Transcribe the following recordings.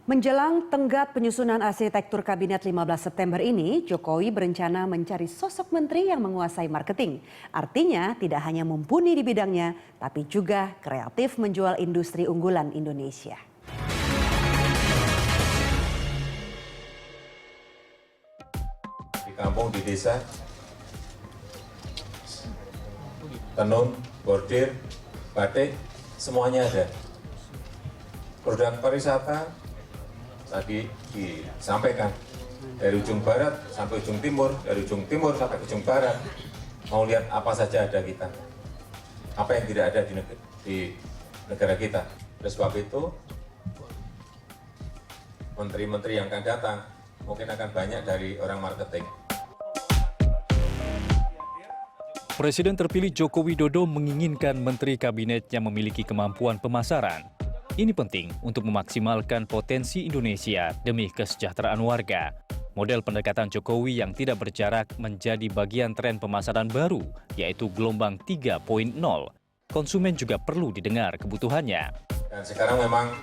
Menjelang tenggat penyusunan arsitektur Kabinet 15 September ini, Jokowi berencana mencari sosok menteri yang menguasai marketing. Artinya tidak hanya mumpuni di bidangnya, tapi juga kreatif menjual industri unggulan Indonesia. Di kampung, di desa, tenun, bordir, batik, semuanya ada. Produk pariwisata tadi disampaikan dari ujung barat sampai ujung timur, dari ujung timur sampai ujung barat. Mau lihat apa saja ada kita, apa yang tidak ada di negara kita. Oleh sebab itu, menteri-menteri yang akan datang mungkin akan banyak dari orang marketing. Presiden terpilih Joko Widodo menginginkan menteri kabinetnya memiliki kemampuan pemasaran. Ini penting untuk memaksimalkan potensi Indonesia demi kesejahteraan warga. Model pendekatan Jokowi yang tidak berjarak menjadi bagian tren pemasaran baru, yaitu gelombang 3.0. Konsumen juga perlu didengar kebutuhannya. Dan sekarang memang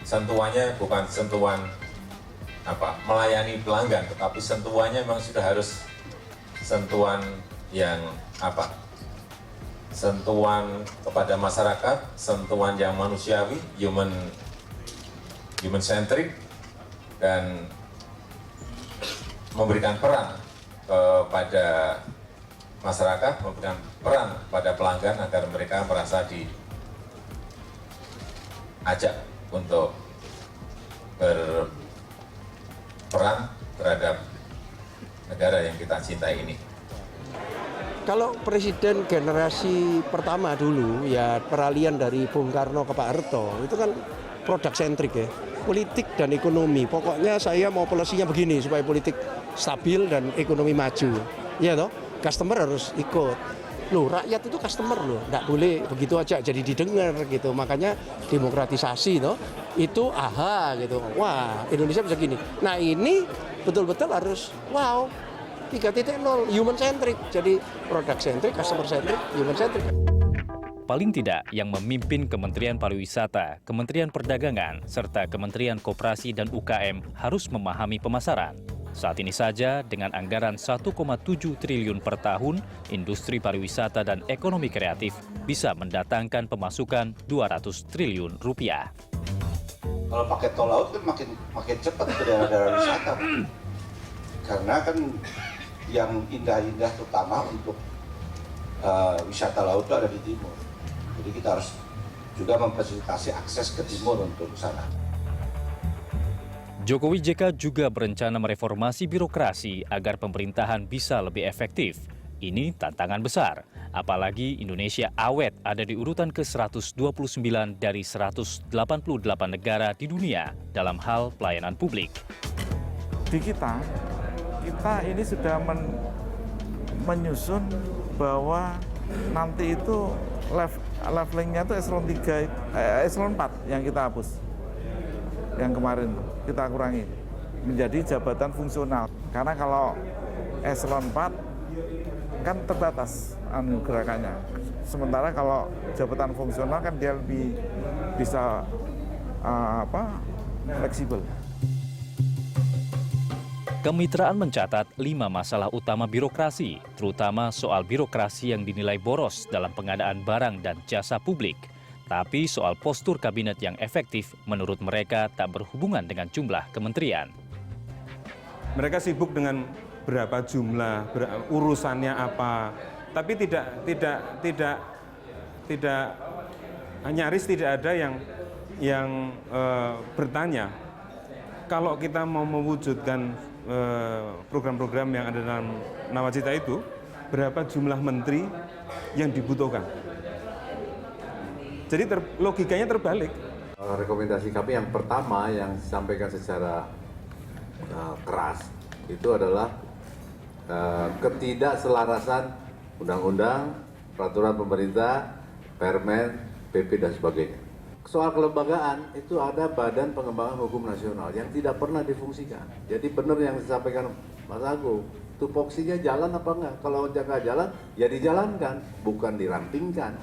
sentuhannya bukan sentuhan melayani pelanggan, tetapi sentuhannya memang sudah harus sentuhan yang sentuhan kepada masyarakat, sentuhan yang manusiawi, human centric, dan memberikan peran kepada masyarakat, memberikan peran pada pelanggan agar mereka merasa diajak untuk berperan terhadap negara yang kita cintai ini. Kalau presiden generasi pertama dulu, ya peralihan dari Bung Karno ke Pak Harto, itu kan produk sentrik ya, politik dan ekonomi. Pokoknya saya mau polisinya begini supaya politik stabil dan ekonomi maju. Ya toh, customer harus ikut. Loh, rakyat itu customer loh, nggak boleh begitu aja jadi didengar gitu. Makanya demokratisasi toh, itu gitu. Wah, Indonesia bisa gini. Nah ini betul-betul harus wow. 3.0 human centric, jadi produk centric, customer centric, human centric. Paling tidak yang memimpin Kementerian Pariwisata, Kementerian Perdagangan, serta Kementerian Koperasi dan UKM harus memahami pemasaran. Saat ini saja dengan anggaran 1,7 triliun per tahun, industri pariwisata dan ekonomi kreatif bisa mendatangkan pemasukan 200 triliun rupiah. Kalau pakai tol laut kan makin cepat ke daerah-daerah wisata. Karena kan yang indah-indah terutama untuk wisata laut itu ada di timur. Jadi kita harus juga memfasilitasi akses ke timur untuk sana. Jokowi JK juga berencana mereformasi birokrasi agar pemerintahan bisa lebih efektif. Ini tantangan besar, apalagi Indonesia awet ada di urutan ke-129 dari 188 negara di dunia dalam hal pelayanan publik. Di kita ini sudah menyusun bahwa nanti itu levelingnya itu eselon 4 yang kita hapus. Yang kemarin kita kurangi menjadi jabatan fungsional. Karena kalau eselon 4 kan terbatas gerakannya. Sementara kalau jabatan fungsional kan dia lebih bisa fleksibel. Kemitraan mencatat 5 masalah utama birokrasi, terutama soal birokrasi yang dinilai boros dalam pengadaan barang dan jasa publik. Tapi soal postur kabinet yang efektif menurut mereka tak berhubungan dengan jumlah kementerian. Mereka sibuk dengan berapa jumlah, urusannya apa, tapi tidak nyaris tidak ada yang bertanya. Kalau kita mau mewujudkan program-program yang ada dalam Nawacita itu, berapa jumlah menteri yang dibutuhkan. Jadi logikanya terbalik. Rekomendasi kami yang pertama yang disampaikan secara keras itu adalah ketidakselarasan undang-undang, peraturan pemerintah, permen, PP dan sebagainya. Soal kelembagaan itu ada Badan Pengembangan Hukum Nasional yang tidak pernah difungsikan. Jadi benar yang disampaikan Mas Agung, tupoksinya jalan apa enggak? Kalau nggak jalan, ya dijalankan, bukan dirampingkan.